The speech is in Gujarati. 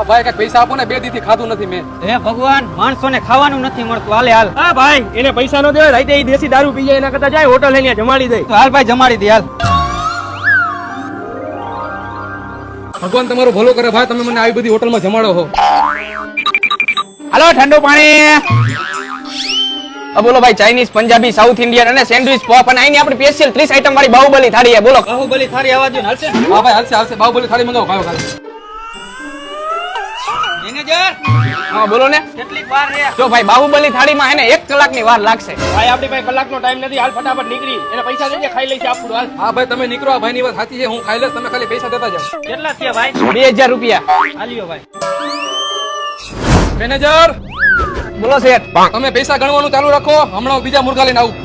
ભાઈ કઈ પૈસા આપો ને, 2 દી થી ખાધું નથી મેં. હે ભગવાન, માણસોને ખાવાનું નથી મળતું. હાલે હાલ. હા ભાઈ, એને પૈસા નો દેવાય, રાતે ઈ દેશી દારૂ પી જાય એના કરતા જાય હોટલ લઈને જમાડી દે. હાલ ભાઈ, જમાડી દે હાલ. ભગવાન તમારું ભલું કરે ભાઈ, તમે મને આવી બધી હોટલમાં જમાડો છો. હાલો ઠંડુ પાણી. બોલો ભાઈ, ચાઇનીઝ, પંજાબી, સાઉથ ઇન્ડિયન અને સેન્ડવિચ પોપ અને આની આપણી સ્પેશિયલ 30 આઈટમ વાળી બાહુબલી થાળી છે. બોલો. બાહુબલી થાળી આવા દો ને, હાલશે? હા ભાઈ, હાલશે હાલશે. બાહુબલી થાળી મંગાવો, ખાઓ ખાલી. મેનેજર, હા બોલો ને. કેટલી વાર રે? જો ભાઈ, બાહુબલી થાળીમાં એને 1 કલાકની વાર લાગશે. ભાઈ આપણી પાસે કલાકનો ટાઈમ નથી, હાલ ફટાફટ નીકળી. એને પૈસા દેજે, ખાઈ લઈશ આપણું. હાલ હા ભાઈ, તમે નીકળો. આ ભાઈની વાત સાચી છે, હું ખાઈ લઈશ, તમે ખાલી પૈસા દેતા જાઓ. કેટલા થયા ભાઈ? 2000 રૂપિયા. હાલ્યો ભાઈ. મેનેજર, બોલો શેઠ. તમે પૈસા ગણવાનું ચાલુ રાખો, હમણાં હું બીજા મુર્ગા લઈને આવું.